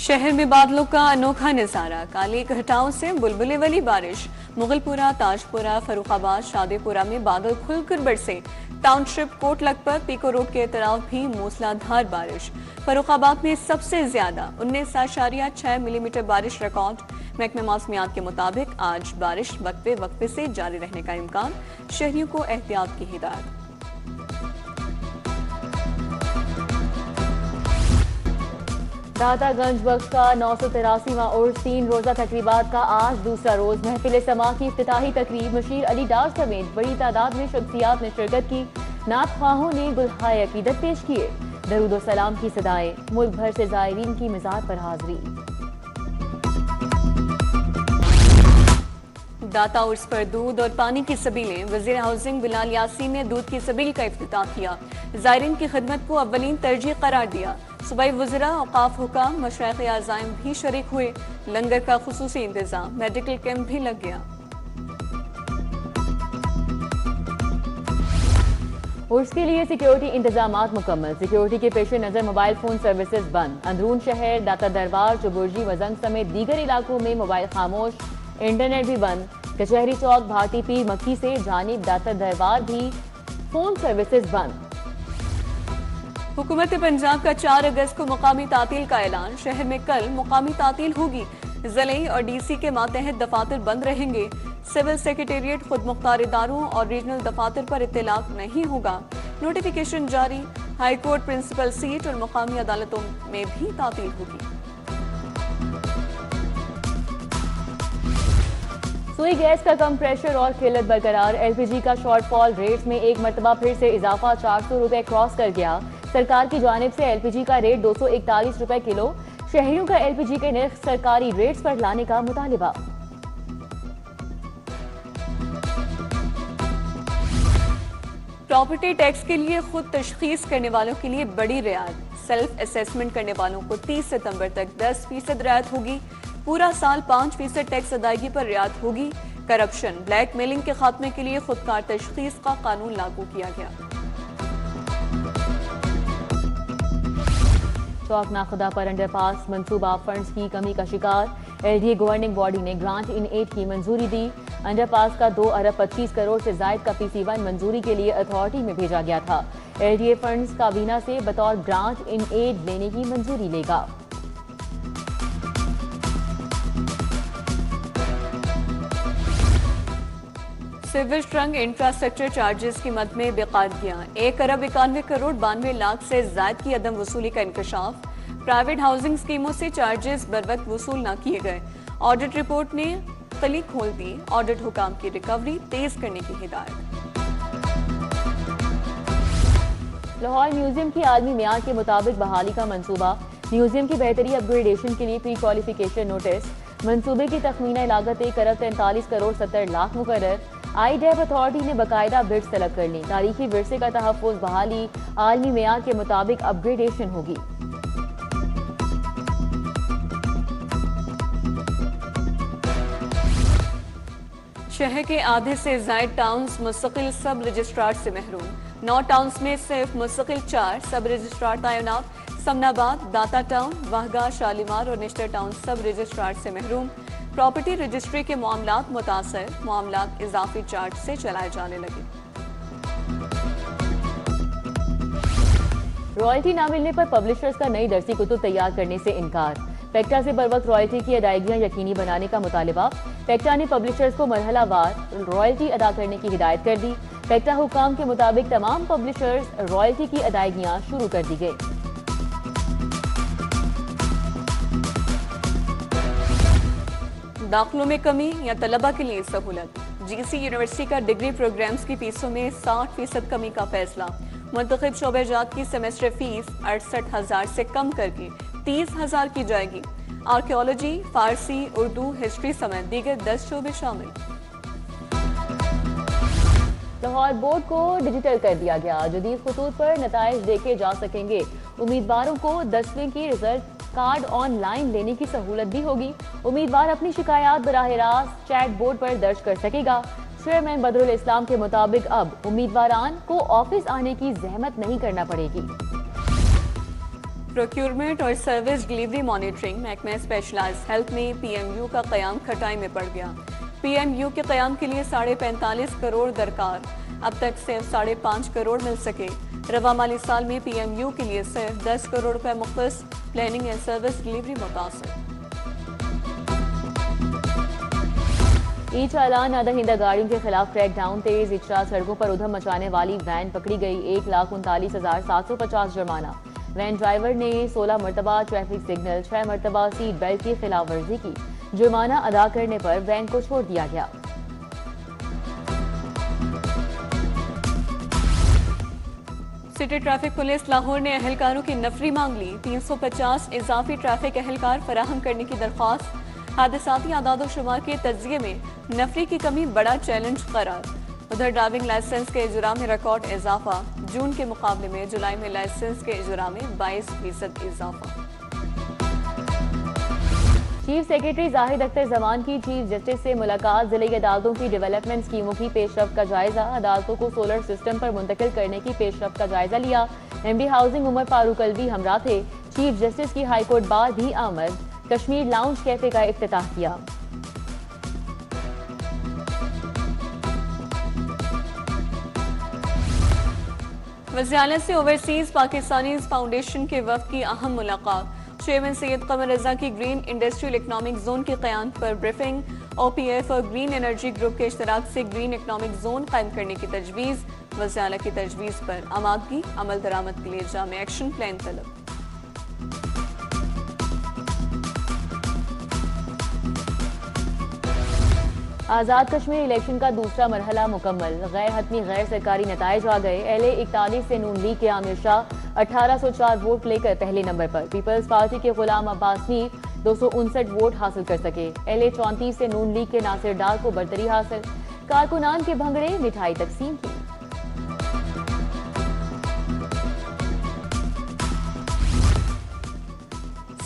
शहर में बादलों का अनोखा नजारा, काली घटाओं से बुलबुले वाली बारिश। मुगलपुरा, ताजपुरा, फरुखाबाद, शादीपुरा में बादल खुलकर बरसे। टाउनशिप, कोट लखपत, पीको रोड के तरफ भी मूसलाधार बारिश। फरुखाबाद में सबसे ज्यादा 19.6 मिलीमीटर बारिश रिकॉर्ड। महकमे मौसमियात के मुताबिक आज बारिश वक्फे वक्फे से जारी रहने का इम्कान। शहरियों को एहतियात की हिदायत। दातागंज वक्फ का 983वां उर्स 3 रोजा तकरीबात का आज दूसरा रोज। महफिल समा की इफ्तिताही तकरीब, मशीर अली डार समेत बड़ी तादाद में शख्सियात ने शिरकत की। नात-ख्वाहों ने गुलहाए अकीदत पेश किए। दरूद सलाम की सदाएं, मुल्क भर से ज़ायरीन की मिज़ार पर हाजिरी। दाता उर्स पर दूध और पानी की सबीलें। वज़ीर हाउसिंग बिलाल यासीन ने दूध की सबील का इफ्तिताह किया। ज़ायरीन की खिदमत को अव्वलीन तरजीह करार दिया। सूबाई वज़रा, औकाफ हुकाम, मशाइख़ आज़ाइम भी शरीक हुए। लंगर का खुसूसी इंतजाम, मेडिकल कैंप भी लग गया। उर्स के लिए सिक्योरिटी इंतजामात मुकम्मल। सिक्योरिटी के पेश नजर मोबाइल फोन सर्विसेज बंद। अंदरून शहर, दाता दरबार, चुबुर्जी, वजंग समेत दीगर इलाकों में मोबाइल खामोश, इंटरनेट भी बंद। कचहरी चौक, भाटी पीर मक्की से जानिब दाता दरबार भी फोन सर्विसेज बंद। हुकूमत पंजाब का 4 अगस्त को मुकामी तातील का ऐलान। शहर में कल मुकामी तातील होगी। ज़िले और डीसी के मातहत दफातर बंद रहेंगे। सिविल सेक्रेटेरिएट, खुद मुख्तार इदारों और रीजनल दफातर पर इत्तलाक नहीं होगा। नोटिफिकेशन जारी। हाई कोर्ट, प्रिंसिपल सीट और मुकामी अदालतों में भी तातील होगी। सुई गैस का कम प्रेशर और किल्लत बरकरार। एलपीजी का शॉर्टफॉल रेट्स में एक मरतबा फिर से इजाफा, 400 रुपए क्रॉस कर गया। सरकार की जानिब से एलपीजी का रेट 241 रुपए किलो। शहरियों का एलपीजी के नर्ख सरकारी रेट्स पर लाने का मुतालिबा। प्रॉपर्टी टैक्स के लिए खुद तशखीस करने वालों के लिए बड़ी रियायत। सेल्फ असेसमेंट करने वालों को 30 सितंबर तक 10% रियायत होगी। पूरा साल 5% टैक्स अदायगी पर रियायत होगी। करप्शन, ब्लैक मेलिंग के खात्मे के लिए खुदकार तशखीस का कानून लागू किया गया। चौक नाखुदा पर अंडरपास मंसूबा फंड्स की कमी का शिकार। एलडीए गवर्निंग बॉडी ने ग्रांट इन एड की मंजूरी दी। अंडरपास का 2 अरब 25 करोड़ से जायद का PC1 मंजूरी के लिए अथॉरिटी में भेजा गया था। एलडीए फंड्स काबीना से बतौर ग्रांट इन एड लेने की मंजूरी लेगा। सिविल ट्रंक इंफ्रास्ट्रक्चर चार्जेस की मद में बेकायदगियां। 1 अरब 91 करोड़ 92 लाख से जायद की अदम वसूली का इंकशाफ। प्राइवेट हाउसिंग स्कीमों से चार्जेस बर वक्त वसूल न किए गए। ऑडिट रिपोर्ट ने तली खोल दी। ऑडिट हुकाम की रिकवरी तेज करने की हिदायत। लाहौर म्यूजियम की आलमी मियार के मुताबिक बहाली का मंसूबा। म्यूजियम की बेहतरी अपग्रेडेशन के लिए प्री क्वालिफिकेशन नोटिस। मंसूबे की तखमीना लागत 1 अरब 43 करोड़ 70 लाख मुकर्रर। IDEF अथॉरिटी ने बाकायदा बिड्स तलब कर ली। तारीखी विरसे का तहफ़्फ़ुज़, बहाली आलमी मेयार के मुताबिक अपग्रेडेशन होगी। शहर के आधे से ज़ायद टाउन्स मुस्तकिल सब रजिस्ट्रार से महरूम। 9 टाउन्स में सिर्फ मुस्तकिल 4 सब रजिस्ट्रार तैनात। समनाबाद, दाता टाउन, वाहगा, शालीमार और निश्तर टाउन सब रजिस्ट्रार से महरूम। प्रॉपर्टी रजिस्ट्री के मामलात मुतासर, मामलात इजाफी चार्ज से चलाए जाने लगे। रॉयल्टी न मिलने पर पब्लिशर्स का नई दरसी कुतुब तैयार करने से इनकार। पेक्टा से बर वक्त रॉयल्टी की अदायगियां यकीनी बनाने का मुतालिबा। पेक्टा ने पब्लिशर्स को मरहलावार रॉयल्टी अदा करने की हिदायत कर दी। पेक्टा हुकाम के मुताबिक तमाम पब्लिशर्स रॉयल्टी की अदायगियां शुरू कर दी गई। दाखिलों में कमी या तलबा के लिए सहूलत। GC यूनिवर्सिटी का डिग्री प्रोग्राम्स की फीसों में 60% कमी का फैसला। मुंतखब शोबेजात की सेमेस्टर फीस 68,000 से कम करके 30,000 की जाएगी। आर्कियोलॉजी, फारसी, उर्दू, हिस्ट्री समेत दीगर 10 शोबे शामिल। लाहौर बोर्ड को डिजिटल कर दिया गया। जदीद खतूत पर नताइज देखे जा सकेंगे। उम्मीदवारों को 10वीं की रिजल्ट कार्ड ऑनलाइन लेने की सहूलत भी होगी। उम्मीदवार अपनी शिकायत बराह रास्त चैट बोर्ड पर दर्ज कर सकेगा। चेयरमैन बदरुल इस्लाम के मुताबिक अब उम्मीदवारान को ऑफिस आने की जहमत नहीं करना पड़ेगी। प्रोक्योरमेंट और सर्विस डिलीवरी मॉनिटरिंग महकमा स्पेशलाइज्ड हेल्थ में पीएमयू का क़याम खटाई में पड़ गया। पीएमयू के क़याम के लिए 45.5 करोड़ दरकार, अब तक सिर्फ 5.5 करोड़ मिल सके। रवा माली साल में पीएमयू के लिए सिर्फ 10 करोड़ रुपए मुख्तस, प्लानिंग एंड सर्विस डिलीवरी मुतासर। ई चालान अदहिंदा गाड़ियों के खिलाफ क्रैकडाउन, तेज इजरा, सड़कों पर उधम मचाने वाली वैन पकड़ी गई, 1,39,750 जुर्माना। वैन ड्राइवर ने 16 मरतबा ट्रैफिक सिग्नल, 6 मरतबा सीट बेल्ट की खिलाफ वर्जी की। जुर्माना अदा करने पर वैन को छोड़ दिया गया। सिटी ट्रैफिक पुलिस लाहौर ने अहलकारों की नफरी मांग ली, 350 इजाफी ट्रैफिक अहलकार फराहम करने की दरख्वास्त। हादसाती आदाद शुमार के तजिए में नफरी की कमी बड़ा चैलेंज करार। उधर ड्राइविंग लाइसेंस के इजरा में रिकॉर्ड इजाफा, जून के मुकाबले में जुलाई में लाइसेंस के इजरा में 22% इजाफा। चीफ सेक्रेटरी जाहिद अख्तर जमान की चीफ जस्टिस से मुलाकात, जिले की अदालतों की डेवलपमेंट स्कीमों की पेशरफ का जायजा, अदालतों को सोलर सिस्टम पर मुंतकिल करने की पेशरफ का जायजा लिया। एमडी हाउसिंग उमर फारूक अलवी हमरा थे। चीफ जस्टिस की हाईकोर्ट बार भी आमद, कश्मीर लाउंज कैफे का इफ्तिताह किया। वज़ीर से ओवरसीज पाकिस्तानी फाउंडेशन के वफ्द की अहम मुलाकात। चेयरमैन सैयद कमर रजा की ग्रीन इंडस्ट्रियल इकनॉमिक जोन के क़याम पर ब्रीफिंग। ओपीएफ और ग्रीन एनर्जी ग्रुप के इश्तराक से ग्रीन इकनॉमिक जोन कायम करने की तजवीज़। वज़ीर की तजवीज़ पर आमादगी, अमल दरामद के लिए जामे एक्शन प्लान तलब। आज़ाद कश्मीर इलेक्शन का दूसरा मरहला मुकम्मल, गैर हतमी गैर सरकारी नताइज आ गए। एलए 41 से नून लीग के आमिर शाह 1804 वोट लेकर पहले नंबर पर। पीपल्स पार्टी के गुलाम अब्बास मीर 259 वोट हासिल कर सके। एलए 34 से नून लीग के नासिर डार को बरतरी हासिल। कारकुनान के भंगड़े, मिठाई तकसीम की।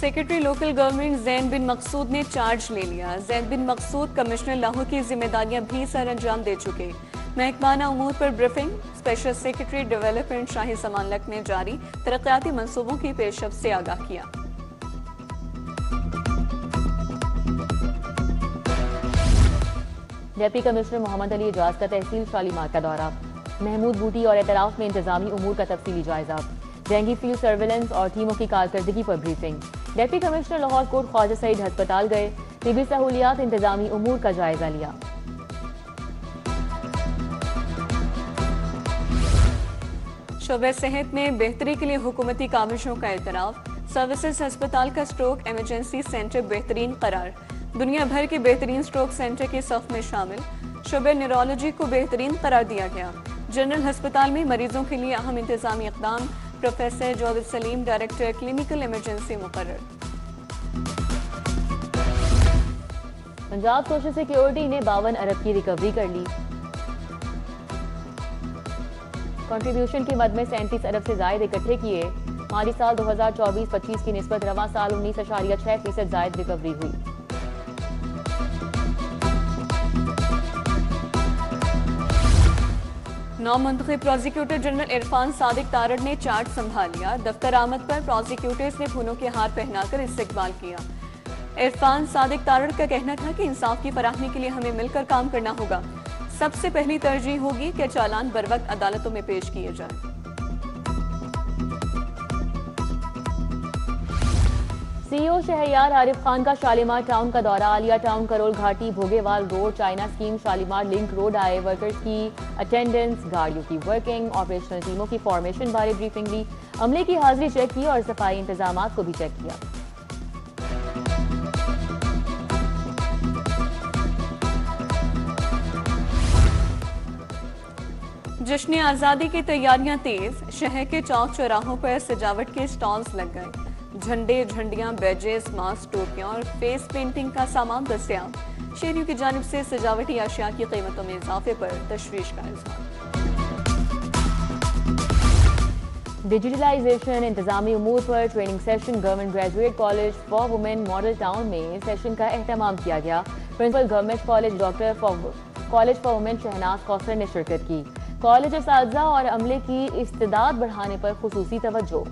सेक्रेटरी लोकल गवर्नमेंट जैन बिन मकसूद ने चार्ज ले लिया। जैन बिन मकसूद कमिश्नर लाहौर की जिम्मेदारियां भी सर अंजाम दे चुके। महकमाना उमूर पर ब्रीफिंग, स्पेशल सेक्रेटरी डेवलपमेंट शाही समालक ने जारी तरक्याती मंसूबों की पेशरफ से आगाह किया। डिप्टी कमिश्नर मोहम्मद अली एजाज का तहसील शालीमार का दौरा। महमूद बूटी और एतराफ में इंतजामी उमूर का तफसीली जायजा। डेंगू फील्ड सर्वेलेंस और टीमों की कारकर्दगी पर briefing. Deputy commissioner Lahore Kot Khawaja Saeed अस्पताल गए, तिबी सहूलियात इंतजामी उमूर का जायजा लिया। शोबे सेहत में बेहतरी के लिए हुकूमती काविशों का एतराफ। सर्विसेज अस्पताल का स्ट्रोक इमरजेंसी सेंटर बेहतरीन करार, दुनिया भर के बेहतरीन स्ट्रोक सेंटर के सफ में शामिल। शोबे न्यूरोलॉजी को बेहतरीन करार दिया गया। जनरल अस्पताल में मरीजों के लिए अहम इंतजामी इक़दाम। Professor Javed Salim director clinical emergency मुकर्रर। पंजाब सोशल सिक्योरिटी ने 52 अरब की रिकवरी कर ली। कंट्रीब्यूशन की मद में 37 अरब से जायद इकट्ठे किए। माली साल 2024-25 की निस्बत रवा साल 19.6% जायद रिकवरी हुई। नौ मुंतखब प्रोसिक्यूटर जनरल इरफान सादिक तारड़ ने चार्ज संभाल लिया। दफ्तर आमद पर प्रोसिक्यूटर्स ने फूलों के हार पहनाकर इस्तकबाल किया। इरफान सादिक तारड़ का कहना था कि इंसाफ की फराहमी के लिए हमें मिलकर काम करना होगा। सबसे पहली तरजीह होगी कि चालान बर वक्त अदालतों में पेश किए जाएं। सीईओ शहरयार आरिफ खान का शालीमार टाउन का दौरा। Alia town, Karol Ghati, Bhogewal road, China scheme, Shalimar link road आए। वर्कर्स की अटेंडेंस, गाड़ियों की वर्किंग, ऑपरेशनल टीमों की फॉर्मेशन बारे ब्रीफिंग ली। अमले की हाजिरी चेक की और सफाई इंतजाम को भी चेक किया। जश्न आज़ादी की तैयारियां तेज। शहर के चौक चौराहों पर सजावट के स्टॉल्स लग गए। झंडे, झंडियां, बैजेस, मास्क, टोपियां और फेस पेंटिंग का सामान दस्तयाब। शहरियों की जानिब से सजावटी अशिया की कीमतों में इजाफे पर तशवीश का इजहार। डिजिटलाइजेशन, इंतजामी उमूर पर training session. Government graduate college for women Model Town में सेशन का एहतमाम किया गया। Principal government college for women Shahnaz Kausar ने शिरकत की। कॉलेज असातिज़ा और अमले की इस्तिदाद बढ़ाने पर खुसूसी तवज्जो।